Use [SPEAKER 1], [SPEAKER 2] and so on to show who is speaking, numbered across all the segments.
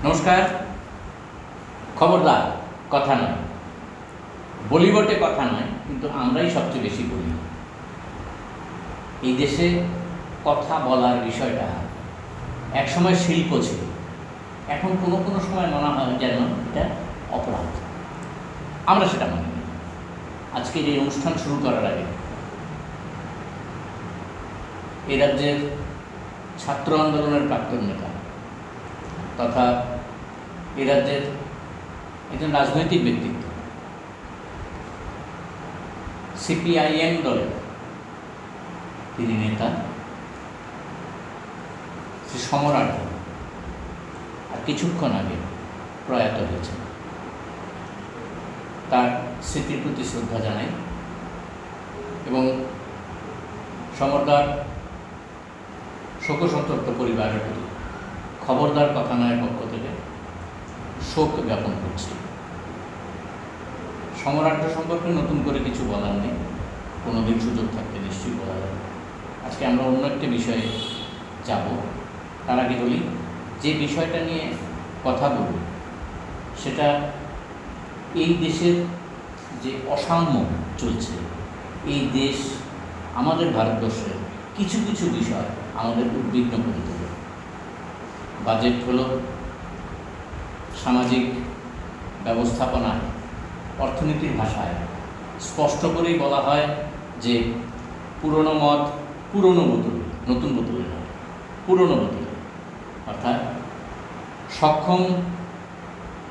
[SPEAKER 1] নমস্কার। খবরদার, কথা নয়, বলি বটে কথা নয়, কিন্তু আমরাই সবচেয়ে বেশি বলি। এই দেশে কথা বলার বিষয়টা একসময় শিল্প ছিল, এখন কোনো কোনো সময় মনে হয় যেন এটা অপরাধ। আমরা সেটা মানি না। আজকের এই অনুষ্ঠান শুরু করার আগে এ রাজ্যের ছাত্র আন্দোলনের প্রাক্তন নেতা তথা এ রাজ্যের একজন রাজনৈতিক ব্যক্তিত্ব, সিপিআইএম দলের তিনি নেতা শ্রী সমরাট আর কিছুক্ষণ আগে প্রয়াত হয়েছেন। তার স্মৃতির প্রতি শ্রদ্ধা জানাই এবং সমরদার শোকসন্তপ্ত পরিবারের প্রতি খবরদার কথা নয় পক্ষ থেকে শোক জ্ঞাপন করছি। সম্রাট সম্পর্কে নতুন করে কিছু বলার নেই, কোনোদিন সুযোগ থাকতে নিশ্চয়ই বলা যাবে। আজকে আমরা অন্য একটা বিষয়ে যাব। তার আগে বলি, যে বিষয়টা নিয়ে কথা বলব সেটা এই দেশের যে অসাম্য চলছে, এই দেশ আমাদের ভারতবর্ষের কিছু কিছু বিষয় আমাদের উদ্বিগ্ন করে তোলে। বাজেট হলো সামাজিক ব্যবস্থাপনায় অর্থনীতির ভাষায় স্পষ্ট করেই বলা হয় যে পুরনো মদ পুরনো বোতলে, নতুন বোতলে নয়, পুরনো বোতলে। অর্থাৎ সক্ষম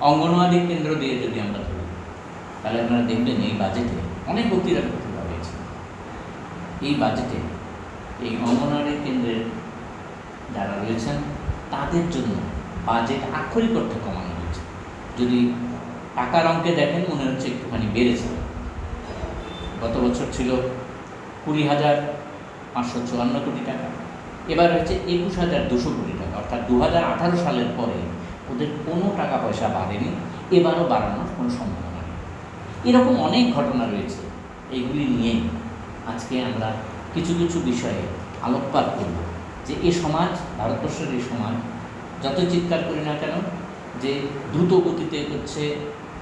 [SPEAKER 1] অঙ্গনওয়াড়ি কেন্দ্র দিয়ে যদি আমরা ধরি, তাহলে আপনারা দেখবেন এই বাজেটে অনেক বক্তৃতা করতে হয়েছে। এই বাজেটে এই অঙ্গনওয়াড়ি কেন্দ্রের যারা রয়েছেন তাদের জন্য বাজেট আক্ষরিক অর্থে কমানো হয়েছে। যদি টাকার অঙ্কে দেখেন মনে হচ্ছে একটুখানি বেড়েছে। গত বছর ছিল 20,554 কোটি টাকা, এবার হচ্ছে 21,200 কোটি টাকা। অর্থাৎ 2018 সালের পরে ওদের কোনো টাকা পয়সা বাড়েনি, এবারও বাড়ানোর কোনো সম্ভাবনা নেই। এরকম অনেক ঘটনা রয়েছে। এইগুলি নিয়েই আজকে আমরা কিছু কিছু বিষয়ে আলোকপাত করব যে এ সমাজ, ভারতবর্ষের এই সমাজ যত চিৎকার করি না কেন যে দ্রুত গতিতে হচ্ছে,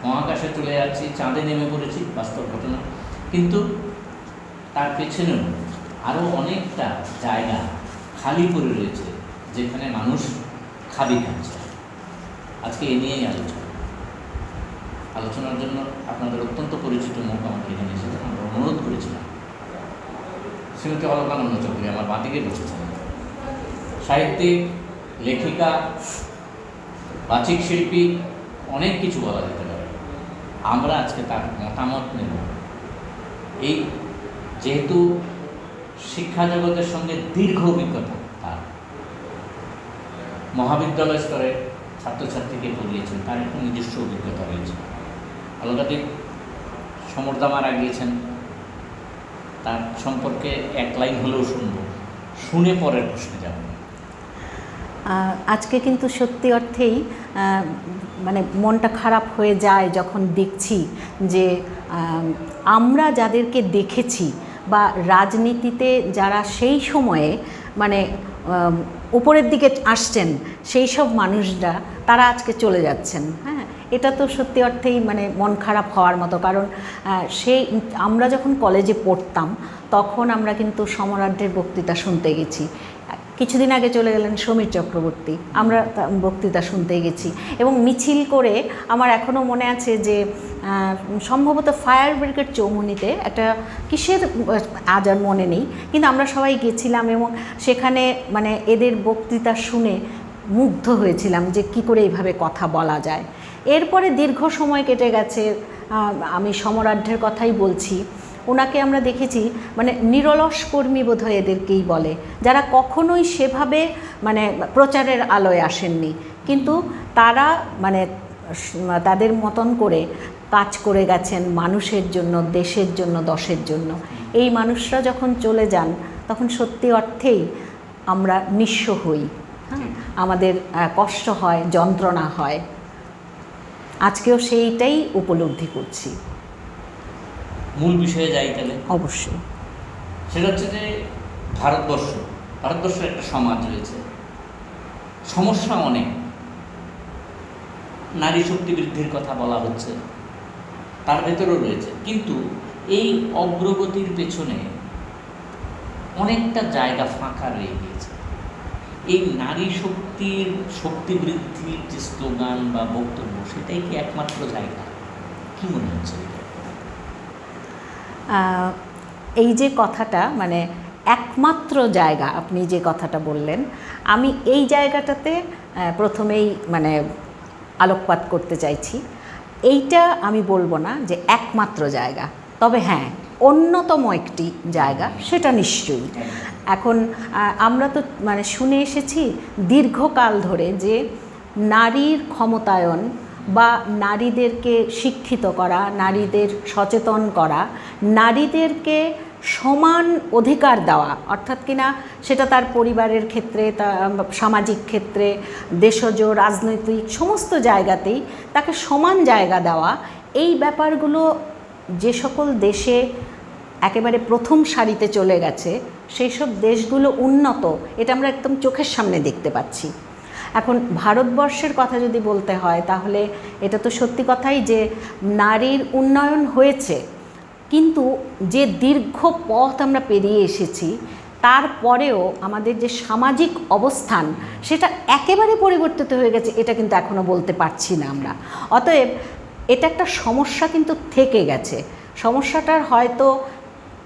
[SPEAKER 1] মহাকাশে চলে যাচ্ছি, চাঁদে নেমে পড়েছি, বাস্তব ঘটনা, কিন্তু তার পেছনেও আরও অনেকটা জায়গা খালি পড়ে রয়েছে যেখানে মানুষ খাবি খাচ্ছে। আজকে এ নিয়েই আলোচনার জন্য আপনাদের অত্যন্ত পরিচিত মুখ আমাকে এখানে এসে আমরা অনুরোধ করেছিলাম। শ্রীমতী অলকানন্দ চৌধুরী আমার বাঁদিকে বসেছেন, সাহিত্যিক, লেখিকা, বাচিক শিল্পী, অনেক কিছু বলা যেতে পারে। আমরা আজকে তার মতামত নেব। এই যেহেতু শিক্ষা জগতের সঙ্গে দীর্ঘ অভিজ্ঞতা, তার মহাবিদ্যালয় স্তরে ছাত্রছাত্রীকে পড়িয়েছেন, তার একটু নিজস্ব অভিজ্ঞতা রয়েছে। আলোকাদিক সমরদা মারা গিয়েছেন, তার সম্পর্কে এক লাইন হলেও শুনে পরের প্রশ্নে যাব।
[SPEAKER 2] আজকে কিন্তু সত্যি অর্থেই মানে মনটা খারাপ হয়ে যায় যখন দেখছি যে আমরা যাদেরকে দেখেছি বা রাজনীতিতে যারা সেই সময়ে মানে উপরের দিকে আসছেন, সেই সব মানুষরা তারা আজকে চলে যাচ্ছেন। হ্যাঁ, এটা তো সত্যি অর্থেই মানে মন খারাপ হওয়ার মতো। কারণ আমরা যখন কলেজে পড়তাম তখন আমরা কিন্তু সমরাটদের বক্তৃতা শুনতে গেছি। কিছুদিন আগে চলে গেলেন সমীর চক্রবর্তী, আমরা বক্তৃতা শুনতে গেছি এবং মিছিল করে। আমার এখনও মনে আছে যে সম্ভবত ফায়ার ব্রিগেড চৌমুহনীতে একটা কিসের আজ আর মনে নেই, কিন্তু আমরা সবাই গেছিলাম এবং সেখানে মানে এদের বক্তৃতা শুনে মুগ্ধ হয়েছিলাম যে কি করে এইভাবে কথা বলা যায়। এরপরে দীর্ঘ সময় কেটে গেছে, আমি সমরাঢ্যের কথাই বলছি। ওনাকে আমরা দেখেছি মানে নিরলস কর্মী বোধহয় এদেরকেই বলে, যারা কখনোই সেভাবে মানে প্রচারের আলোয় আসেননি, কিন্তু তারা মানে তাদের মতন করে কাজ করে গেছেন মানুষের জন্য, দেশের জন্য, দশের জন্য। এই মানুষরা যখন চলে যান তখন সত্যি অর্থেই আমরা নিঃস্ব হই। হ্যাঁ, আমাদের কষ্ট হয়, যন্ত্রণা হয়। আজকেও সেইটাই উপলব্ধি করছি।
[SPEAKER 1] মূল বিষয়ে যাই তাহলে।
[SPEAKER 2] অবশ্যই।
[SPEAKER 1] সেটা হচ্ছে যে ভারতবর্ষের একটা সমাজ রয়েছে, সমস্যা অনেক, নারী শক্তি বৃদ্ধির কথা বলা হচ্ছে, তার ভেতরেও রয়েছে। কিন্তু এই অগ্রগতির পেছনে অনেকটা জায়গা ফাঁকা রয়ে গিয়েছে। এই নারী শক্তির শক্তি বৃদ্ধির যে স্লোগান বা বক্তব্য, সেটাই কি একমাত্র জায়গা? কি মনে হচ্ছে?
[SPEAKER 2] এই যে কথাটা, মানে একমাত্র জায়গা আপনি যে কথাটা বললেন, আমি এই জায়গাটাতে প্রথমেই মানে আলোকপাত করতে চাইছি। এইটা আমি বলবো না যে একমাত্র জায়গা, তবে হ্যাঁ অন্যতম একটি জায়গা, সেটা নিশ্চয়ই। এখন আমরা তো মানে শুনে এসেছি দীর্ঘকাল ধরে যে নারীর ক্ষমতায়ন বা নারীদেরকে শিক্ষিত করা, নারীদের সচেতন করা, নারীদেরকে সমান অধিকার দেওয়া, অর্থাৎ কিনা সেটা তার পরিবারের ক্ষেত্রে, সামাজিক ক্ষেত্রে, দেশজ রাজনৈতিক সমস্ত জায়গাতেই তাকে সমান জায়গা দেওয়া, এই ব্যাপারগুলো যে সকল দেশে একেবারে প্রথম সারিতে চলে গেছে, সেই সব দেশগুলো উন্নত, এটা আমরা একদম চোখের সামনে দেখতে পাচ্ছি। এখন ভারতবর্ষের কথা যদি বলতে হয়, তাহলে এটা তো সত্যি কথাই যে নারীর উন্নয়ন হয়েছে, কিন্তু যে দীর্ঘ পথ আমরা পেরিয়ে এসেছি, তারপরেও আমাদের যে সামাজিক অবস্থান সেটা একেবারে পরিবর্তিত হয়ে গেছে, এটা কিন্তু এখনও বলতে পারছি না আমরা। অতএব এটা একটা সমস্যা কিন্তু থেকে গেছে। সমস্যাটার হয়তো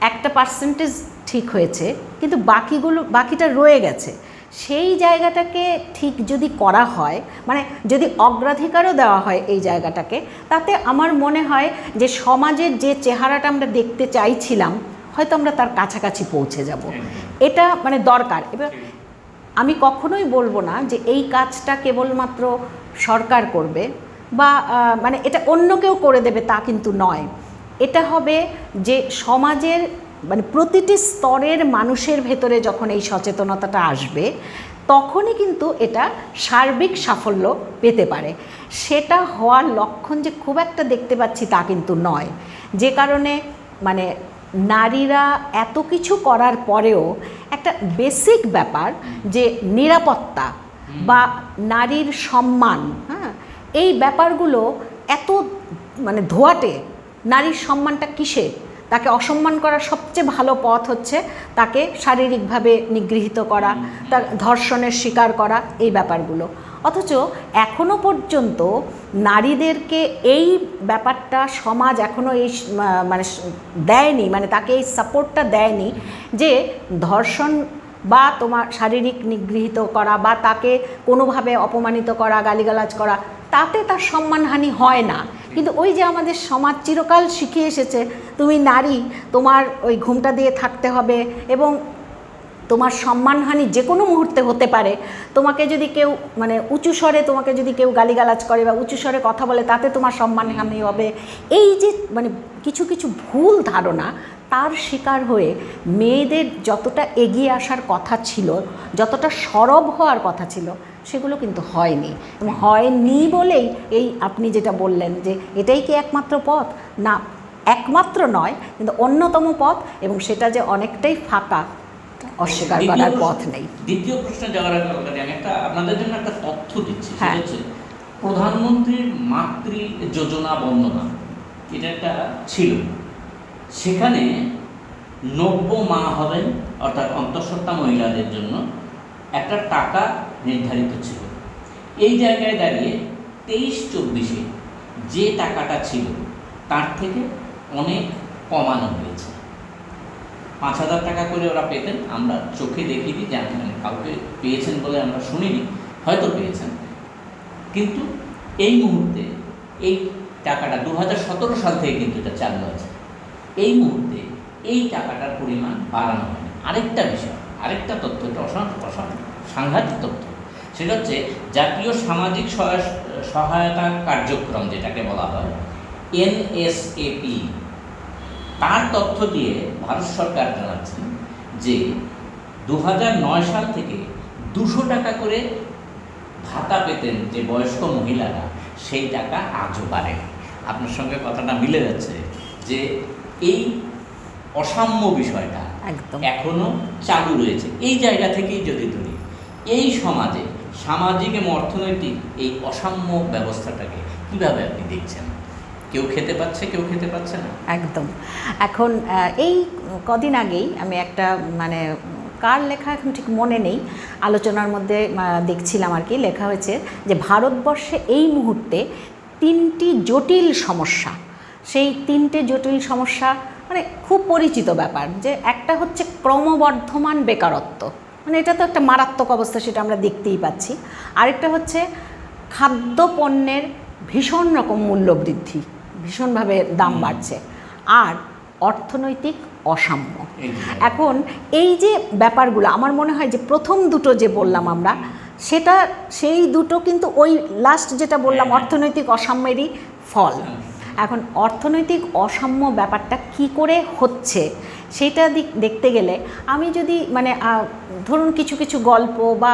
[SPEAKER 2] একটা পার্সেন্টেজ ঠিক হয়েছে, কিন্তু বাকিটা রয়ে গেছে। সেই জায়গাটাকে ঠিক যদি করা হয়, মানে যদি অগ্রাধিকারও দেওয়া হয় এই জায়গাটাকে, তাতে আমার মনে হয় যে সমাজের যে চেহারাটা আমরা দেখতে চাইছিলাম, হয়তো আমরা তার কাছাকাছি পৌঁছে যাব। এটা মানে দরকার। এবার আমি কখনোই বলবো না যে এই কাজটা কেবলমাত্র সরকার করবে বা মানে এটা অন্য কেউ করে দেবে, তা কিন্তু নয়। এটা হবে যে সমাজের মানে প্রতিটি স্তরের মানুষের ভেতরে যখন এই সচেতনতাটা আসবে, তখনই কিন্তু এটা সার্বিক সাফল্য পেতে পারে। সেটা হওয়ার লক্ষণ যে খুব একটা দেখতে পাচ্ছি তা কিন্তু নয়। যে কারণে মানে নারীরা এত কিছু করার পরেও একটা বেসিক ব্যাপার যে নিরাপত্তা বা নারীর সম্মান, হ্যাঁ, এই ব্যাপারগুলো এত মানে ধোয়াটে। নারীর সম্মানটা কিসে? তাকে অসম্মান করার সবচেয়ে ভালো পথ হচ্ছে তাকে শারীরিকভাবে নিগৃহীত করা, তার ধর্ষণের শিকার করা, এই ব্যাপারগুলো। অথচ এখনো পর্যন্ত নারীদেরকে এই ব্যাপারটা সমাজ এখনও এই মানে দেয়নি, মানে তাকে এই সাপোর্টটা দেয়নি যে ধর্ষণ বা তোমার শারীরিক নিগৃহীত করা বা তাকে কোনোভাবে অপমানিত করা, গালিগালাজ করা, তাতে তার সম্মানহানি হয় না। কিন্তু ওই যে আমাদের সমাজ চিরকাল শিখিয়ে এসেছে, তুমি নারী, তোমার ওই ঘুমটা দিয়ে থাকতে হবে এবং তোমার সম্মানহানি যে কোনো মুহূর্তে হতে পারে। তোমাকে যদি কেউ মানে উঁচু স্বরে তোমাকে যদি কেউ গালিগালাজ করে বা উঁচু স্বরে কথা বলে, তাতে তোমার সম্মানহানি হবে। এই যে মানে কিছু কিছু ভুল ধারণা, তার শিকার হয়ে মেয়েদের যতটা এগিয়ে আসার কথা ছিল, যতটা সরব হওয়ার কথা ছিল, সেগুলো কিন্তু হয়নি। এবং হয়নি বলেই এই আপনি যেটা বললেন যে এটাই কি একমাত্র পথ, না একমাত্র নয়, কিন্তু অন্যতম পথ, এবং সেটা যে অনেকটাই ফাঁকা, অস্বীকার করার পথ নেই।
[SPEAKER 1] দ্বিতীয় প্রশ্নে যাওয়ার আগে আমি একটা আপনাদের জন্য একটা তথ্য দিচ্ছি। সেটা হচ্ছে প্রধানমন্ত্রীর মাতৃ যোজনা বন্দনা, এটা একটা ছিল। সেখানে 90 মা হবেন, অর্থাৎ অন্তঃসত্ত্বা মহিলাদের জন্য একটা টাকা নির্ধারিত ছিল। এই জায়গায় দাঁড়িয়ে 23-24-এ যে টাকাটা ছিল তার থেকে অনেক কমানো হয়েছে। 5,000 টাকা করে ওরা পেতেন, আমরা চোখে দেখিনি, জানি মানে কাউকে পেয়েছেন বলে আমরা শুনিনি, হয়তো পেয়েছেন। কিন্তু এই মুহূর্তে এই টাকাটা 2017 সাল থেকে কিন্তু এটা চালু আছে। এই মুহূর্তে এই টাকাটার পরিমাণ বাড়ানো হয়। আরেকটা বিষয়, আরেকটা তথ্য, এটা সাংঘাতিক তথ্য, সেটা হচ্ছে জাতীয় সামাজিক সহায়তা কার্যক্রম, যেটাকে বলা হয় NSAP, তার তথ্য দিয়ে ভারত সরকার জানাচ্ছেন যে 2009 সাল থেকে 200 টাকা করে ভাতা পেতেন যে বয়স্ক মহিলারা, সেই টাকা আজও বাড়ে। আপনার সঙ্গে কথাটা মিলে যাচ্ছে যে এই অসাম্য বিষয়টা এখনো চালু রয়েছে। এই জায়গা থেকেই যদি ধরি, এই সমাজে সামাজিক এবং অর্থনৈতিক এই অসাম্য ব্যবস্থাটাকে কীভাবে আপনি দেখছেন? কেউ খেতে পাচ্ছে, কেউ খেতে পাচ্ছে না।
[SPEAKER 2] একদম। এখন এই কদিন আগেই আমি একটা মানে কার লেখা এখন ঠিক মনে নেই, আলোচনার মধ্যে দেখছিলাম আর কি, লেখা হয়েছে যে ভারতবর্ষে এই মুহূর্তে 3টি জটিল সমস্যা, সেই 3টে জটিল সমস্যা মানে খুব পরিচিত ব্যাপার, যে একটা হচ্ছে ক্রমবর্ধমান বেকারত্ব, মানে এটা তো একটা মারাত্মক অবস্থা, সেটা আমরা দেখতেই পাচ্ছি। আরেকটা হচ্ছে খাদ্যপণ্যের ভীষণ রকম মূল্য বৃদ্ধি, ভীষণভাবে দাম বাড়ছে, আর অর্থনৈতিক অসাম্য। এখন এই যে ব্যাপারগুলো আমার মনে হয় যে প্রথম দুটো যে বললাম আমরা, সেটা সেই দুটো কিন্তু ওই লাস্ট যেটা বললাম অর্থনৈতিক অসাম্যেরই ফল। এখন অর্থনৈতিক অসাম্য ব্যাপারটা কি করে হচ্ছে সেটা দেখতে গেলে আমি যদি মানে ধরুন কিছু কিছু গল্প বা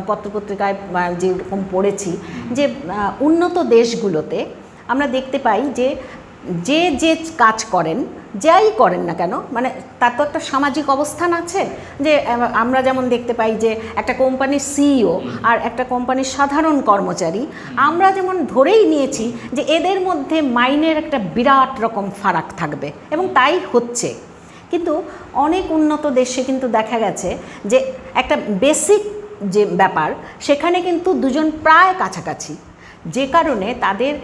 [SPEAKER 2] পত্রপত্রিকায় যেরকম পড়েছি যে উন্নত দেশগুলোতে আমরা দেখতে পাই যে যে যে কাজ করেন, যাই করেন না কেন, মানে তার তো একটা সামাজিক অবস্থান আছে। যে আমরা যেমন দেখতে পাই যে একটা কোম্পানির সিইও আর একটা কোম্পানির সাধারণ কর্মচারী, আমরা যেমন ধরেই নিয়েছি যে এদের মধ্যে মাইনের একটা বিরাট রকম ফারাক থাকবে, এবং তাই হচ্ছে। কিন্তু অনেক উন্নত দেশে কিন্তু দেখা গেছে যে একটা বেসিক যে ব্যাপার, সেখানে কিন্তু দুজন প্রায় কাছাকাছি, যে কারণে তাদের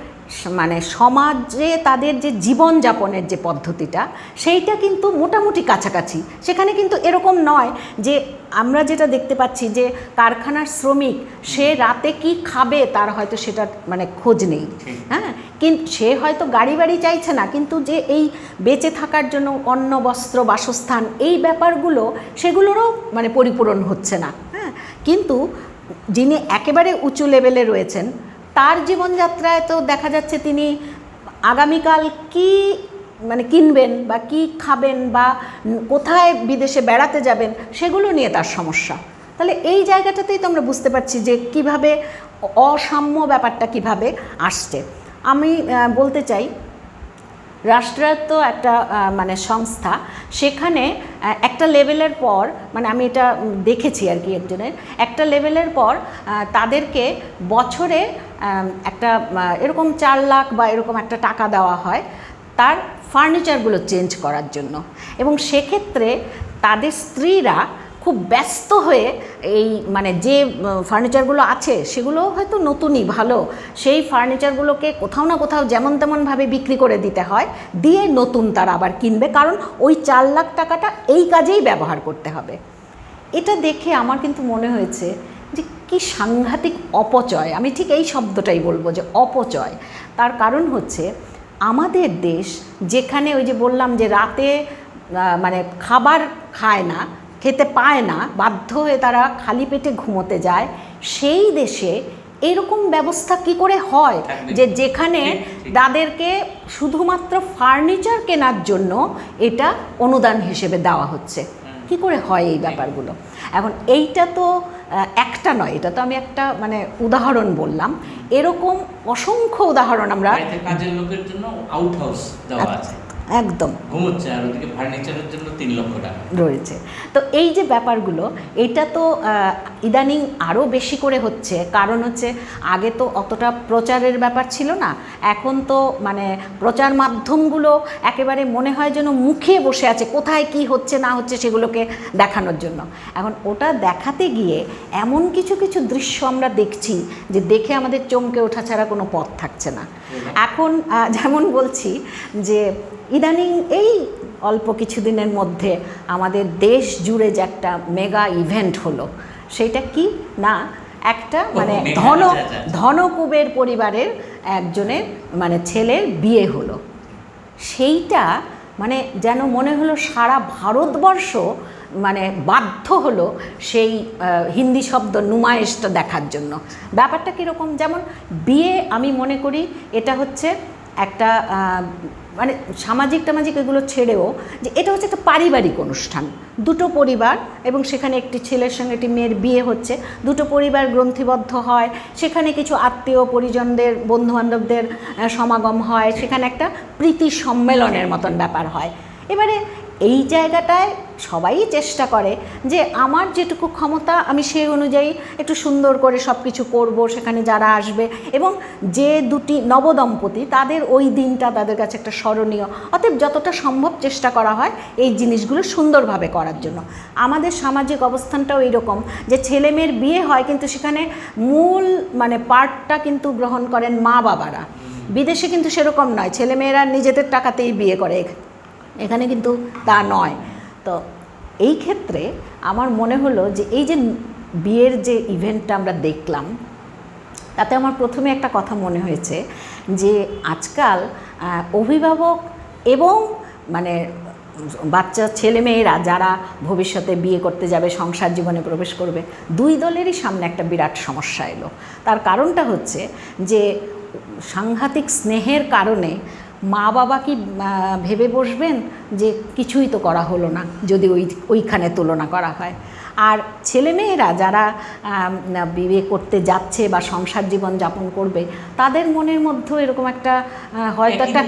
[SPEAKER 2] মানে সমাজে তাদের যে জীবনযাপনের যে পদ্ধতিটা, সেইটা কিন্তু মোটামুটি কাছাকাছি। সেখানে কিন্তু এরকম নয় যে আমরা যেটা দেখতে পাচ্ছি যে কারখানার শ্রমিক সে রাতে কি খাবে তার হয়তো সেটা মানে খোঁজ নেই। হ্যাঁ, কিন্তু সে হয়তো গাড়ি বাড়ি চাইছে না, কিন্তু যে এই বেঁচে থাকার জন্য অন্ন বস্ত্র বাসস্থান এই ব্যাপারগুলো, সেগুলোরও মানে পরিপূরণ হচ্ছে না। হ্যাঁ, কিন্তু যিনি একেবারে উঁচু লেভেলে রয়েছেন, তার জীবনযাত্রায় তো দেখা যাচ্ছে তিনি আগামীকাল কি মানে কিনবেন বা কি খাবেন বা কোথায় বিদেশে বেড়াতে যাবেন, সেগুলো নিয়ে তার সমস্যা। তাহলে এই জায়গাটাতেই তো আমরা বুঝতে পারছি যে কিভাবে অসাম্য ব্যাপারটা কিভাবে আসছে। আমি বলতে চাই, রাষ্ট্রায়ত্ত একটা মানে সংস্থা, সেখানে একটা লেভেলের পর, মানে আমি এটা দেখেছি আর কি, একজনের একটা লেভেলের পর তাদেরকে বছরে একটা এরকম 4 লাখ বা এরকম একটা টাকা দেওয়া হয় তার ফার্নিচারগুলো চেঞ্জ করার জন্য, এবং সেক্ষেত্রে তাদের স্ত্রীরা খুব ব্যস্ত হয়ে এই মানে যে ফার্নিচারগুলো আছে সেগুলো হয়তো নতুনই ভালো, সেই ফার্নিচারগুলোকে কোথাও না কোথাও যেমন তেমনভাবে বিক্রি করে দিতে হয়, দিয়ে নতুন তারা আবার কিনবে, কারণ ওই 4 লাখ টাকাটা এই কাজেই ব্যবহার করতে হবে। এটা দেখে আমার কিন্তু মনে হয়েছে যে কি সাংঘাতিক অপচয়, আমি ঠিক এই শব্দটাই বলবো যে অপচয়। তার কারণ হচ্ছে আমাদের দেশ, যেখানে ওই যে বললাম যে রাতে মানে খাবার খায় না, খেতে পায় না, বাধ্য হয়ে তারা খালি পেটে ঘুমোতে যায়, সেই দেশে এরকম ব্যবস্থা কি করে হয় যে যেখানে তাদেরকে শুধুমাত্র ফার্নিচার কেনার জন্য এটা অনুদান হিসেবে দেওয়া হচ্ছে? কি করে হয় এই ব্যাপারগুলো? এখন এইটা তো একটা নয়, এটা তো আমি একটা মানে উদাহরণ বললাম, এরকম অসংখ্য উদাহরণ আমরা
[SPEAKER 1] কাজের লোকের জন্য আউট হাউস দেওয়া আছে,
[SPEAKER 2] একদম
[SPEAKER 1] ঘুমোচ্ছে, আর ওদিকে ফার্নিচারের জন্য 3 লক্ষ টাকা
[SPEAKER 2] রয়েছে। তো এই যে ব্যাপারগুলো, এটা তো ইদানিং আরও বেশি করে হচ্ছে, কারণ হচ্ছে আগে তো অতটা প্রচারের ব্যাপার ছিল না, এখন তো মানে প্রচার মাধ্যমগুলো একেবারে মনে হয় যেন মুখে বসে আছে, কোথায় কি হচ্ছে না হচ্ছে সেগুলোকে দেখানোর জন্য। এখন ওটা দেখাতে গিয়ে এমন কিছু কিছু দৃশ্য আমরা দেখছি যে দেখে আমাদের চমকে ওঠা ছাড়া কোনো পথ থাকছে না। এখন যেমন বলছি যে ইদানিং এই অল্প কিছুদিনের মধ্যে আমাদের দেশ জুড়ে যে একটা মেগা ইভেন্ট হলো, সেটা কি না, একটা মানে ধনকুবের পরিবারের একজনের মানে ছেলের বিয়ে হলো। সেইটা মানে যেন মনে হলো সারা ভারতবর্ষ মানে বাধ্য হলো সেই হিন্দি শব্দ নুমায়েশটা দেখার জন্য। ব্যাপারটা কীরকম, যেমন বিয়ে আমি মনে করি এটা হচ্ছে একটা মানে সামাজিক টামাজিক এগুলো ছেড়েও যে এটা হচ্ছে একটা পারিবারিক অনুষ্ঠান, দুটো পরিবার, এবং সেখানে একটি ছেলের সঙ্গে একটি মেয়ের বিয়ে হচ্ছে, দুটো পরিবার গ্রন্থিবদ্ধ হয়, সেখানে কিছু আত্মীয় পরিজনদের বন্ধুবান্ধবদের সমাগম হয়, সেখানে একটা প্রীতি সম্মেলনের মতন ব্যাপার হয়। এবারে এই জায়গাটায় সবাই চেষ্টা করে যে আমার যেটুকু ক্ষমতা আমি সেই অনুযায়ী একটু সুন্দর করে সব কিছু করবো, সেখানে যারা আসবে এবং যে দুটি নবদম্পতি তাদের ওই দিনটা তাদের কাছে একটা স্মরণীয়, অতএব যতটা সম্ভব চেষ্টা করা হয় এই জিনিসগুলো সুন্দরভাবে করার জন্য। আমাদের সামাজিক অবস্থানটাও এইরকম যে ছেলে মেয়ের বিয়ে হয় কিন্তু সেখানে মূল মানে পার্টটা কিন্তু গ্রহণ করেন মা বাবারা। বিদেশে কিন্তু সেরকম নয়, ছেলেমেয়েরা নিজেদের টাকাতেই বিয়ে করে, এখানে কিন্তু তা নয়। তো এই ক্ষেত্রে আমার মনে হলো যে এই যে বিয়ের যে ইভেন্টটা আমরা দেখলাম, তাতে আমার প্রথমে একটা কথা মনে হয়েছে যে আজকাল অভিভাবক এবং মানে বাচ্চা ছেলেমেয়েরা যারা ভবিষ্যতে বিয়ে করতে যাবে, সংসার জীবনে প্রবেশ করবে, দুই দলেরই সামনে একটা বিরাট সমস্যা এলো। তার কারণটা হচ্ছে যে সাংঘাতিক স্নেহের কারণে মা বাবা কি ভেবে বসবেন যে কিছুই তো করা হলো না যদি ওইখানে তুলনা করা হয়। আর ছেলেমেয়েরা যারা বিয়ে করতে যাচ্ছে বা সংসার জীবন যাপন করবে, তাদের মনের মধ্যেও এরকম একটা হয়তো একটা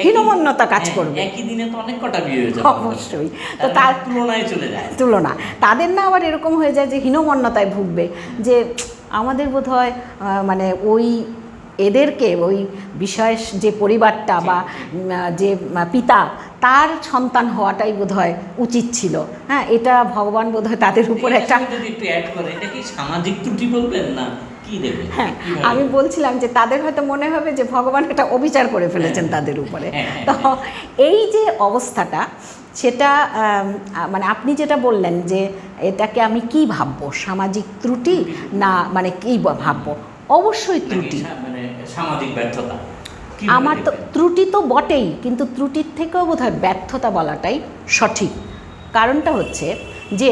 [SPEAKER 2] হীনমন্যতা কাজ করবে।
[SPEAKER 1] একই দিনে তো অনেক কটা বিয়ে হয়ে যায়,
[SPEAKER 2] অবশ্যই। তো তার
[SPEAKER 1] তুলনায় চলে যায়,
[SPEAKER 2] তুলনা তাদের না আবার এরকম হয়ে যায় যে হীনমন্যতায় ভুগবে, যে আমাদের বোধহয় মানে ওই এদেরকে ওই বিষয়ের যে পরিবারটা বা যে পিতা তার সন্তান হওয়াটাই বোধহয় উচিত ছিল। হ্যাঁ, এটা ভগবান বোধহয় তাদের উপর একটা
[SPEAKER 1] একটু অ্যাড করে, এটা কি সামাজিক ত্রুটি বলবেন না কি দেবেন?
[SPEAKER 2] হ্যাঁ, আমি বলছিলাম যে তাদের হয়তো মনে হবে যে ভগবান একটা অবিচার করে ফেলেছেন তাদের উপরে। তো এই যে অবস্থাটা, সেটা মানে আপনি যেটা বললেন যে এটাকে আমি কি ভাববো, সামাজিক ত্রুটি না মানে কি ভাববো? অবশ্যই ত্রুটি,
[SPEAKER 1] মানে সামাজিক ব্যর্থতা।
[SPEAKER 2] আমার তো ত্রুটি তো বটেই, কিন্তু ত্রুটির থেকেও বোধহয় ব্যর্থতা বলাটাই সঠিক। কারণটা হচ্ছে যে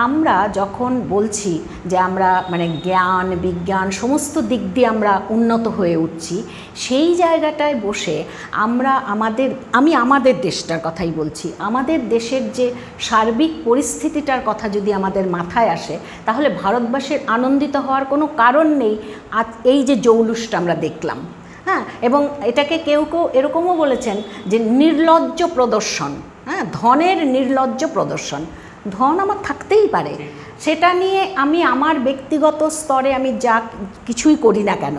[SPEAKER 2] আমরা যখন বলছি যে আমরা মানে জ্ঞান বিজ্ঞান সমস্ত দিক দিয়ে আমরা উন্নত হয়ে উঠছি, সেই জায়গাটায় বসে আমরা আমি আমাদের দেশটার কথাই বলছি, আমাদের দেশের যে সার্বিক পরিস্থিতিটার কথা যদি আমাদের মাথায় আসে, তাহলে ভারতবাসীর আনন্দিত হওয়ার কোনো কারণ নেই। আজ এই যে জৌলুসটা আমরা দেখলাম, হ্যাঁ, এবং এটাকে কেউ কেউ এরকমও বলেছেন যে নির্লজ্জ প্রদর্শন, হ্যাঁ, ধনের নির্লজ্জ প্রদর্শন। ধন আমার থাকতেই পারে, সেটা নিয়ে আমি আমার ব্যক্তিগত স্তরে আমি যা কিছুই করি না কেন,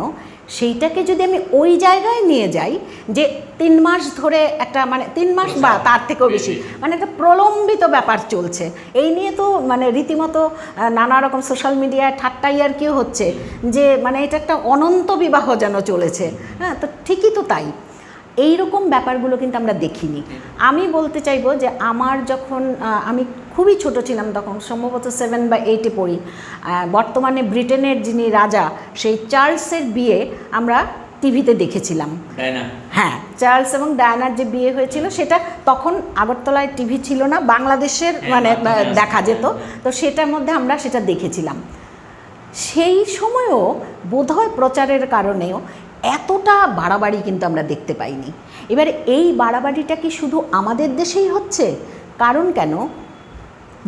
[SPEAKER 2] সেইটাকে যদি আমি ওই জায়গায় নিয়ে যাই যে 3 মাস ধরে একটা মানে 3 মাস বা তার থেকেও বেশি মানে একটা প্রলম্বিত ব্যাপার চলছে, এই নিয়ে তো মানে রীতিমতো নানা রকম সোশ্যাল মিডিয়ায় ঠাট্টাই আর কি হচ্ছে যে মানে এটা একটা অনন্ত বিবাহ যেন চলেছে। হ্যাঁ, তো ঠিকই তো তাই, এই রকম ব্যাপারগুলো কিন্তু আমরা দেখিনি। আমি বলতে চাইবো যে আমার যখন আমি খুবই ছোট ছিলাম, তখন সম্ভবত 7 বা 8-এ পড়ি, বর্তমানে ব্রিটেনের যিনি রাজা সেই চার্লসের বিয়ে আমরা টিভিতে দেখেছিলাম। হ্যাঁ, চার্লস এবং ডায়ানার যে বিয়ে হয়েছিল, সেটা তখন আগরতলায় টিভি ছিল না, বাংলাদেশের মানে দেখা যেত, তো সেটার মধ্যে আমরা সেটা দেখেছিলাম। সেই সময়ও বোধহয় প্রচারের কারণেও এতটা বাড়াবাড়ি কিন্তু আমরা দেখতে পাইনি। এবারে এই বাড়াবাড়িটা কি শুধু আমাদের দেশেই হচ্ছে? কারণ কেন,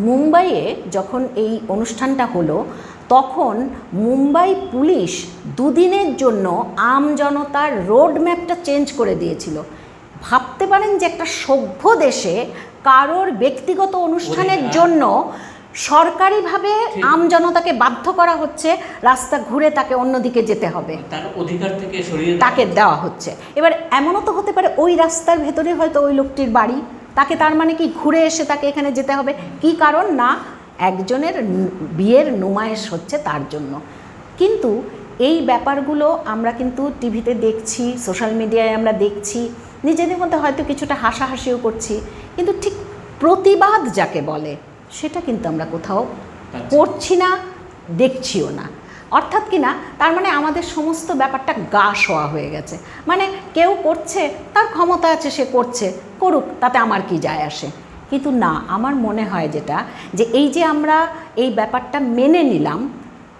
[SPEAKER 2] মুম্বাইয়ে যখন এই অনুষ্ঠানটা হলো, তখন মুম্বাই পুলিশ 2 দিনের জন্য আমজনতার রোড ম্যাপটা চেঞ্জ করে দিয়েছিল। ভাবতে পারেন যে একটা সভ্য দেশে কারোর ব্যক্তিগত অনুষ্ঠানের জন্য সরকারিভাবে আমজনতাকে বাধ্য করা হচ্ছে রাস্তা ঘুরে তাকে অন্যদিকে যেতে হবে,
[SPEAKER 1] তার অধিকার থেকে সরিয়ে
[SPEAKER 2] তাকে দেওয়া হচ্ছে। এবার এমনও তো হতে পারে ওই রাস্তার ভেতরে হয়তো ওই লোকটির বাড়ি, তাকে তার মানে কি ঘুরে এসে তাকে এখানে যেতে হবে? কি কারণ না একজনের বিয়ের নুমায়েশ হচ্ছে তার জন্য। কিন্তু এই ব্যাপারগুলো আমরা কিন্তু টিভিতে দেখছি, সোশ্যাল মিডিয়ায় আমরা দেখছি, নিজেদের মধ্যে হয়তো কিছুটা হাসাহাসিও করছি, কিন্তু ঠিক প্রতিবাদ যাকে বলে সেটা কিন্তু আমরা কোথাও করছি না, দেখছিও না। অর্থাৎ কি না, তার মানে আমাদের সমস্ত ব্যাপারটা গা শোয়া হয়ে গেছে, মানে কেউ করছে, তার ক্ষমতা আছে, সে করছে, করুক, তাতে আমার কি যায় আসে। কিন্তু না, আমার মনে হয় যেটা যে এই যে আমরা এই ব্যাপারটা মেনে নিলাম,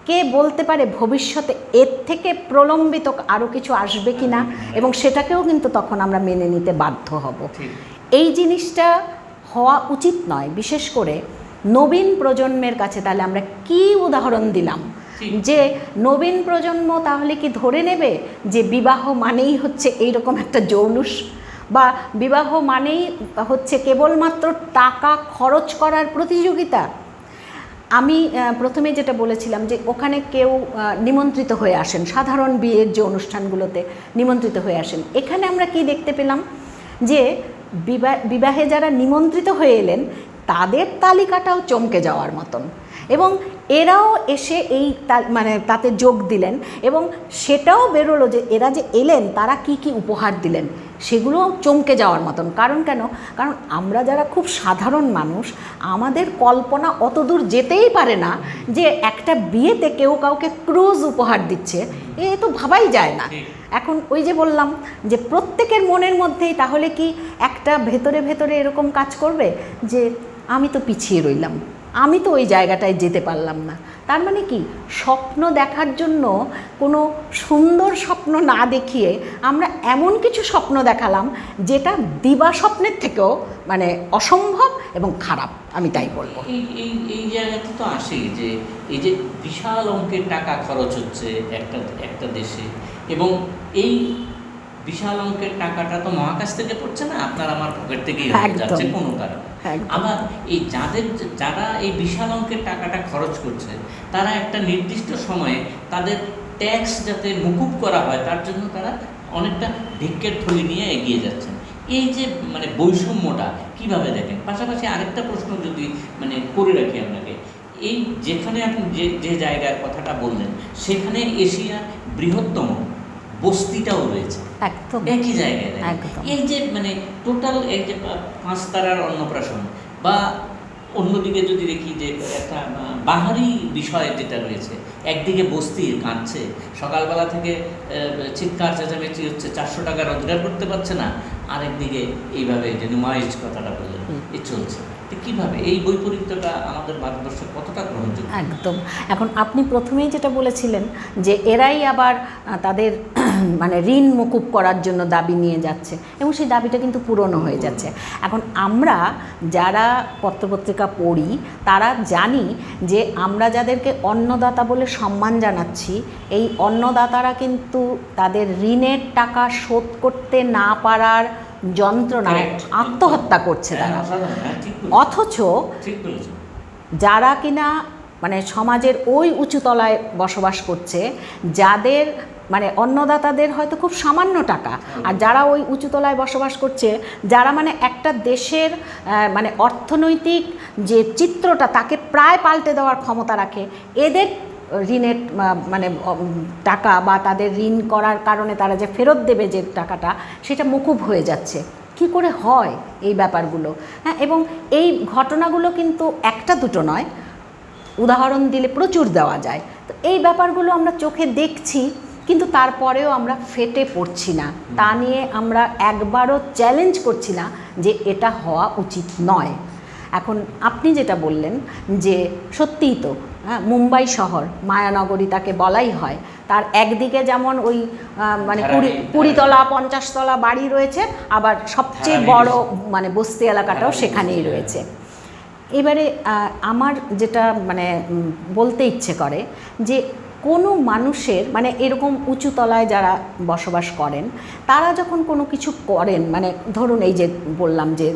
[SPEAKER 2] কে বলতে পারে ভবিষ্যতে এর থেকে প্রলম্বিত আরও কিছু আসবে কি না, এবং সেটাকেও কিন্তু তখন আমরা মেনে নিতে বাধ্য হব। এই জিনিসটা হওয়া উচিত নয়। বিশেষ করে নবীন প্রজন্মের কাছে তাহলে আমরা কি উদাহরণ দিলাম যে নবীন প্রজন্ম তাহলে কি ধরে নেবে যে বিবাহ মানেই হচ্ছে এইরকম একটা জৌলুস? বা বিবাহ মানেই হচ্ছে কেবলমাত্র টাকা খরচ করার প্রতিযোগিতা। আমি প্রথমে যেটা বলেছিলাম যে ওখানে কেউ নিমন্ত্রিত হয়ে আসেন, সাধারণ বিয়ের যে অনুষ্ঠানগুলোতে নিমন্ত্রিত হয়ে আসেন। এখানে আমরা কি দেখতে পেলাম যে বিবাহে যারা নিমন্ত্রিত হয়ে এলেন তাদের তালিকাটাও চমকে যাওয়ার মতন, এবং এরাও এসে এই মানে তাতে যোগ দিলেন, এবং সেটাও বেরোলো যে এরা যে এলেন তারা কি কি উপহার দিলেন সেগুলোও চমকে যাওয়ার মতন। কারণ কারণ আমরা যারা খুব সাধারণ মানুষ, আমাদের কল্পনা অত দূর যেতেই পারে না যে একটা বিয়েতে কেউ কাউকে ক্রুজ উপহার দিচ্ছে, এ তো ভাবাই যায় না। এখন ওই যে বললাম যে প্রত্যেকের মনের মধ্যেই তাহলে কি একটা ভেতরে ভেতরে এরকম কাজ করবে যে আমি তো পিছিয়ে রইলাম, আমি তো ওই জায়গাটায় যেতে পারলাম না। তার মানে কি, স্বপ্ন দেখার জন্য কোনো সুন্দর স্বপ্ন না দেখিয়ে আমরা এমন কিছু স্বপ্ন দেখালাম যেটা দিবা স্বপ্নের থেকেও মানে অসম্ভব এবং খারাপ, আমি তাই বলবো।
[SPEAKER 1] এই জায়গাটা তো আসে যে এই যে বিশাল অঙ্কের টাকা খরচ হচ্ছে একটা দেশে, এবং এই বিশাল অঙ্কের টাকাটা তো মহাকাশ থেকে পড়ছে না, আপনার আমার পকেট থেকেই যাচ্ছে কোনো কারণে। আবার এই যারা এই বিশাল অঙ্কের টাকাটা খরচ করছে তারা একটা নির্দিষ্ট সময়ে তাদের ট্যাক্স যাতে মুকুব করা হয় তার জন্য তারা অনেকটা ভিক্ষের থলি নিয়ে এগিয়ে যাচ্ছেন। এই যে মানে বৈষম্যটা কিভাবে দেখেন? পাশাপাশি আরেকটা প্রশ্ন যদি মানে করে রাখি আপনাকে, এই যেখানে আপনি যে জায়গার কথাটা বললেন সেখানে এশিয়ার বৃহত্তম বস্তিটাও রয়েছে
[SPEAKER 2] একদম
[SPEAKER 1] একই জায়গায়। এই যে মানে টোটাল এই যে 5 তারার অন্নপ্রাশন, বা অন্যদিকে যদি দেখি যে একটা বাহারি বিষয় যেটা রয়েছে, একদিকে বস্তি কাঁদছে, সকালবেলা থেকে চিৎকার চেঁচামেচি হচ্ছে, 400 টাকা রোজগার করতে পারছে না, আরেকদিকে এইভাবে যে নুমাইশ কথাটা বললেন এ চলছে। কীভাবে এই বৈপরীত্যটা আমাদের ভারতবর্ষে কতটা গ্রহণযোগ্য?
[SPEAKER 2] একদম। এখন আপনি প্রথমেই যেটা বলেছিলেন যে এরাই আবার তাদের মানে ঋণ মুকুব করার জন্য দাবি নিয়ে যাচ্ছে, এবং সেই দাবিটা কিন্তু পূরণও হয়ে যাচ্ছে। এখন আমরা যারা পত্রপত্রিকা পড়ি তারা জানি যে আমরা যাদেরকে অন্নদাতা বলে সম্মান জানাচ্ছি, এই অন্নদাতারা কিন্তু তাদের ঋণের টাকা শোধ করতে না পারার যন্ত্রণায় আত্মহত্যা করছে তারা। অথচ যারা কিনা মানে সমাজের ওই উঁচু তলায় বসবাস করছে, যাদের মানে অন্নদাতাদের হয়তো খুব সামান্য টাকা, আর যারা ওই উঁচু তলায় বসবাস করছে, যারা মানে একটা দেশের মানে অর্থনৈতিক যে চিত্রটা তাকে প্রায় পাল্টে দেওয়ার ক্ষমতা রাখে, এদের ঋণের মানে টাকা বা তাদের ঋণ করার কারণে তারা যে ফেরত দেবে যে টাকাটা, সেটা মকুব হয়ে যাচ্ছে। কি করে হয় এই ব্যাপারগুলো? হ্যাঁ, এবং এই ঘটনাগুলো কিন্তু একটা দুটো নয়, উদাহরণ দিলে প্রচুর দেওয়া যায়। তো এই ব্যাপারগুলো আমরা চোখে দেখছি, কিন্তু তারপরেও আমরা ফেটে পড়ছি না, তা নিয়ে আমরা একবারও চ্যালেঞ্জ করছি না যে এটা হওয়া উচিত নয়। এখন আপনি যেটা বললেন যে সত্যিই তো মুম্বাই শহর মায়ানগরী তাকে বলাই হয়, তার একদিকে যেমন ওই মানে 20 তলা 50 তলা বাড়ি রয়েছে, আবার সবচেয়ে বড় মানে বস্তি এলাকাটাও সেখানেই রয়েছে। এবারে আমার যেটা মানে বলতে ইচ্ছে করে যে কোনো মানুষের মানে এরকম উঁচু তলায় যারা বসবাস করেন তারা যখন কোনো কিছু করেন, মানে ধরুন এই যে বললাম যে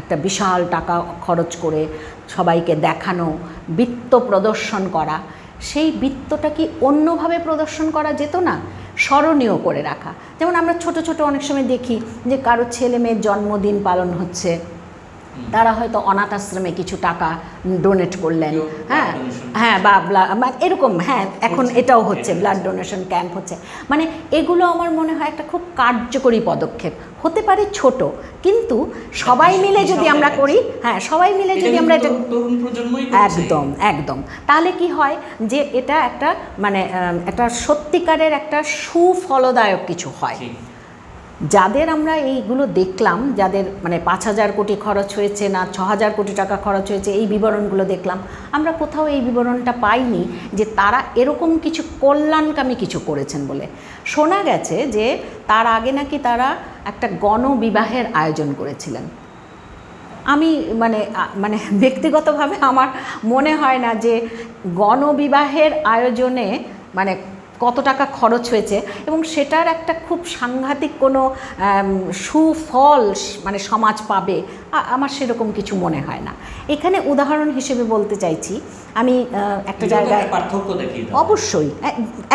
[SPEAKER 2] একটা বিশাল টাকা খরচ করে সবাইকে দেখানো, বৃত্ত প্রদর্শন করা, সেই বৃত্তটা কি অন্যভাবে প্রদর্শন করা যেত না? স্মরণীয় করে রাখা। যেমন আমরা ছোট ছোট অনেক সময় দেখি যে কারো ছেলে মেয়ের জন্মদিন পালন হচ্ছে, তারা হয়তো অনাথ আশ্রমে কিছু টাকা ডোনেট করলেন, হ্যাঁ বা এরকম, হ্যাঁ এখন এটাও হচ্ছে, ব্লাড ডোনেশন ক্যাম্প হচ্ছে। মানে এগুলো আমার মনে হয় একটা খুব কার্যকরী পদক্ষেপ, হতে পারে ছোট, কিন্তু সবাই মিলে যদি আমরা করি, হ্যাঁ সবাই মিলে যদি আমরা এটা একদম একদম, তাহলে কি হয় যে এটা একটা মানে একটা সত্যিকারের একটা সুফলদায়ক কিছু হয়। যাদের আমরা এইগুলো দেখলাম, যাদের মানে 5,000 কোটি খরচ হয়েছে না 6,000 কোটি টাকা খরচ হয়েছে, এই বিবরণগুলো দেখলাম, আমরা কোথাও এই বিবরণটা পাইনি যে তারা এরকম কিছু কল্যাণকামী কিছু করেছেন বলে। শোনা গেছে যে তার আগে নাকি তারা একটা গণবিবাহের আয়োজন করেছিলেন। আমি মানে মানে ব্যক্তিগতভাবে আমার মনে হয় না যে গণবিবাহের আয়োজনে মানে কত টাকা খরচ হয়েছে এবং সেটার একটা খুব সাংঘাতিক কোনো সুফল মানে সমাজ পাবে আমার সেরকম কিছু মনে হয় না। এখানে উদাহরণ হিসেবে বলতে চাইছি, আমি একটা জায়গায়
[SPEAKER 1] পার্থক্য দেখি
[SPEAKER 2] অবশ্যই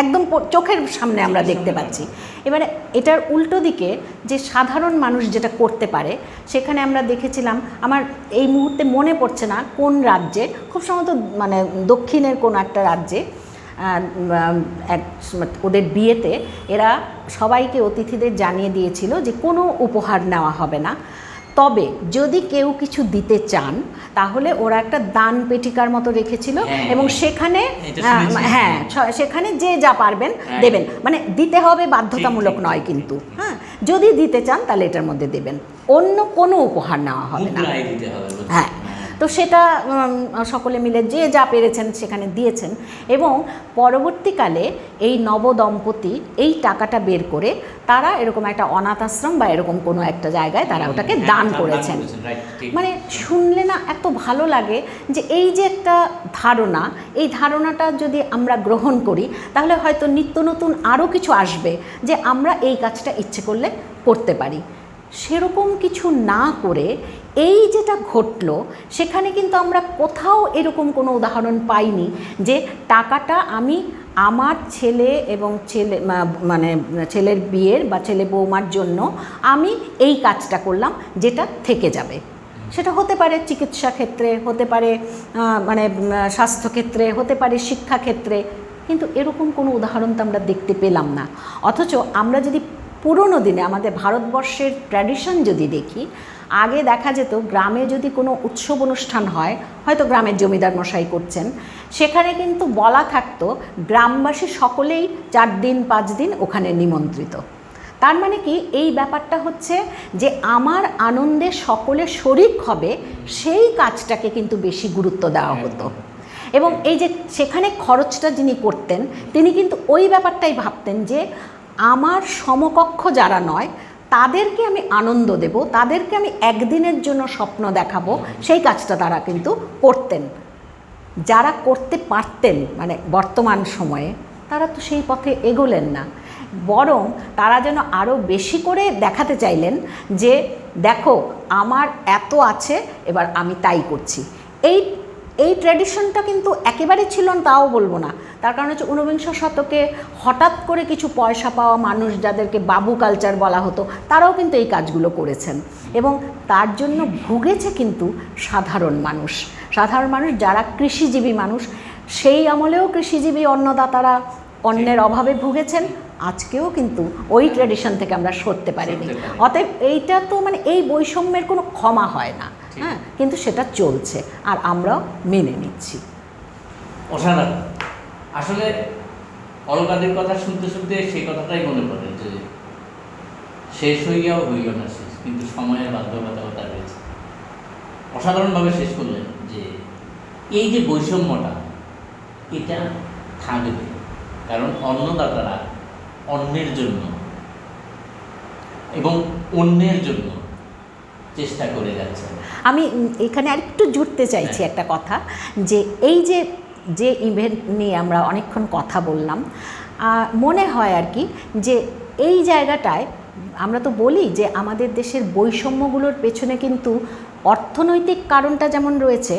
[SPEAKER 2] একদম চোখের সামনে আমরা দেখতে পাচ্ছি। এবারে এটার উল্টো দিকে যে সাধারণ মানুষ যেটা করতে পারে, সেখানে আমরা দেখেছিলাম, আমার এই মুহূর্তে মনে পড়ছে না কোন রাজ্যে, খুব সম্ভবত মানে দক্ষিণের কোনো একটা রাজ্যে ওদের বিয়েতে এরা সবাইকে অতিথিদের জানিয়ে দিয়েছিল যে কোনো উপহার নেওয়া হবে না, তবে যদি কেউ কিছু দিতে চান তাহলে ওরা একটা দান পেটিকার মতো রেখেছিল এবং সেখানে সেখানে যে যা পারবেন দেবেন, মানে দিতে হবে বাধ্যতামূলক নয় কিন্তু, হ্যাঁ যদি দিতে চান তাহলে এটার মধ্যে দেবেন, অন্য কোনো উপহার নেওয়া হবে না। হ্যাঁ, তো সেটা সকলে মিলে যে যা পেরেছেন সেখানে দিয়েছেন এবং পরবর্তীকালে এই নবদম্পতি এই টাকাটা বের করে তারা এরকম একটা অনাথ আশ্রম বা এরকম কোনো একটা জায়গায় তারা ওটাকে দান করেছেন। মানে শুনলে না এত ভালো লাগে যে এই যে একটা ধারণা, এই ধারণাটা যদি আমরা গ্রহণ করি তাহলে হয়তো নিত্য নতুন আরও কিছু আসবে যে আমরা এই কাজটা ইচ্ছে করলে করতে পারি। সেরকম কিছু না করে এই যেটা ঘটলো সেখানে কিন্তু আমরা কোথাও এরকম কোনো উদাহরণ পাইনি যে টাকাটা আমি আমার ছেলে এবং মানে ছেলের বিয়ের বা ছেলে বৌমার জন্য আমি এই কাজটা করলাম যেটা থেকে যাবে। সেটা হতে পারে চিকিৎসা ক্ষেত্রে, হতে পারে মানে স্বাস্থ্যক্ষেত্রে, হতে পারে শিক্ষাক্ষেত্রে, কিন্তু এরকম কোনো উদাহরণ তো আমরা দেখতে পেলাম না। অথচ আমরা যদি পুরনো দিনে আমাদের ভারতবর্ষের ট্র্যাডিশন যদি দেখি, আগে দেখা যেত গ্রামে যদি কোনো উৎসব অনুষ্ঠান হয়, হয়তো গ্রামের জমিদার মশাই করছেন, সেখানে কিন্তু বলা থাকতো গ্রামবাসী সকলেই 4 দিন 5 দিন ওখানে নিমন্ত্রিত। তার মানে কি এই ব্যাপারটা হচ্ছে যে আমার আনন্দে সকলে শরিক হবে, সেই কাজটাকে কিন্তু বেশি গুরুত্ব দেওয়া হতো। এবং এই যে সেখানে খরচটা যিনি করতেন তিনি কিন্তু ওই ব্যাপারটাই ভাবতেন যে আমার সমকক্ষ যারা নয় তাদেরকে আমি আনন্দ দেব, তাদেরকে আমি একদিনের জন্য স্বপ্ন দেখাবো, সেই কাজটা তারা কিন্তু করতেন। যারা করতে পারতেন মানে বর্তমান সময়ে তারা তো সেই পথে এগোলেন না, বরং তারা যেন আরও বেশি করে দেখাতে চাইলেন যে দেখো আমার এত আছে, এবার আমি তাই করছি। এই ট্র্যাডিশনটা কিন্তু একেবারে ছিল না তাও বলবো না, তার কারণ হচ্ছে 19 শতকে হঠাৎ করে কিছু পয়সা পাওয়া মানুষ যাদেরকে বাবু কালচার বলা হতো তারাও কিন্তু এই কাজগুলো করেছেন এবং তার জন্য ভুগেছে কিন্তু সাধারণ মানুষ যারা কৃষিজীবী মানুষ। সেই আমলেও কৃষিজীবী অন্নদাতারা অন্যের অভাবে ভুগেছেন, আজকেও কিন্তু ওই ট্র্যাডিশন থেকে আমরা সরতে পারিনি। অতএব এইটা তো মানে এই বৈষম্যের কোনো ক্ষমা হয় না, হ্যাঁ, কিন্তু সেটা চলছে আর আমরাও মেনে নিচ্ছি।
[SPEAKER 1] অসাধারণ। আসলে অলকাদের কথা শুনতে শুনতে সেই কথাটাই মনে পড়ে যে শেষ হইয়াও হইল না শেষ, কিন্তু সময়ের বাধ্যবাধকতা রয়েছে। অসাধারণভাবে শেষ করলেন যে এই যে বৈষম্যটা এটা থাকবে, কারণ অন্নদাতারা অন্যের জন্য এবং অন্যের জন্য চেষ্টা করে যাচ্ছে।
[SPEAKER 2] আমি এখানে আরেকটু জুড়তে চাইছি একটা কথা, যে এই যে ইভেন্ট নিয়ে আমরা অনেকক্ষণ কথা বললাম, মনে হয় আর কি যে এই জায়গাটায় আমরা তো বলি যে আমাদের দেশের বৈষম্যগুলোর পেছনে কিন্তু অর্থনৈতিক কারণটা যেমন রয়েছে,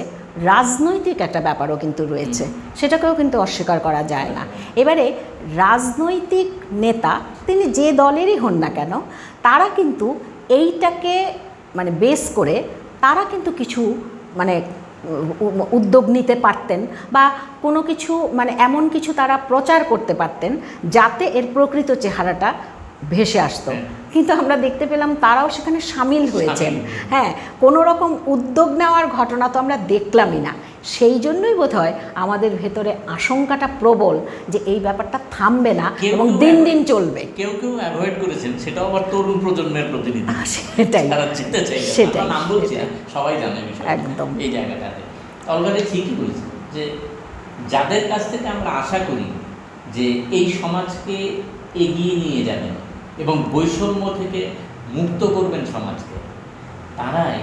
[SPEAKER 2] রাজনৈতিক একটা ব্যাপারও কিন্তু রয়েছে, সেটাকেও কিন্তু অস্বীকার করা যায় না। এবারে রাজনৈতিক নেতা তিনি যে দলেরই হন না কেন, তারা কিন্তু এইটাকে মানে বেস করে তারা কিন্তু কিছু মানে উদ্যোগ নিতে পারতেন বা কোনো কিছু মানে এমন কিছু তারা প্রচার করতে পারতেন যাতে এর প্রকৃত চেহারাটা ভেসে আসতো। কিন্তু আমরা দেখতে পেলাম তারাও সেখানে সামিল হয়েছেন। হ্যাঁ, কোনো রকম উদ্যোগ নেওয়ার ঘটনা তো আমরা দেখলামই না। সেই জন্যই বোধহয় আমাদের ভেতরে আশঙ্কাটা প্রবল যে এই ব্যাপারটা থামবে না এবং দিন দিন চলবে।
[SPEAKER 1] কেউ কেউ অ্যাভয়েড করেছেন, সেটাও আবার তরুণ প্রজন্মের প্রতিনিধি।
[SPEAKER 2] সেটাই
[SPEAKER 1] সেটাই নাম বলছি, সবাই জানে বিষয়
[SPEAKER 2] একদম
[SPEAKER 1] এই জায়গাটাতে। অলরেডি ঠিকই বলছি যে যাদের কাছ থেকে আমরা আশা করি যে এই সমাজকে এগিয়ে নিয়ে যাবেন এবং বৈষম্য থেকে মুক্ত করবেন সমাজকে, তারাই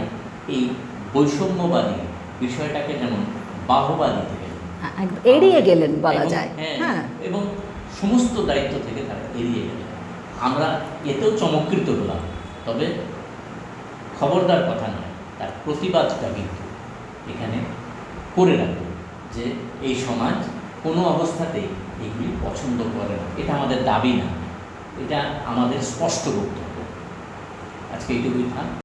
[SPEAKER 1] এই বৈষম্যবাদী বিষয়টাকে যেমন বাহবা দিতে গেলেন,
[SPEAKER 2] এড়িয়ে গেলেন বলা যায়।
[SPEAKER 1] হ্যাঁ, এবং সমস্ত দায়িত্ব থেকে তারা এড়িয়ে গেল। আমরা এতেও চমৎকৃত হলাম, তবে খবরদার কথা নয়, তার প্রতিবাদটা কিন্তু এখানে করে রাখবো যে এই সমাজ কোনো অবস্থাতেই এগুলি পছন্দ করে না। এটা আমাদের দাবি না, এটা আমাদের স্পষ্ট বক্তব্য। আজকে এইটুকুই থাক।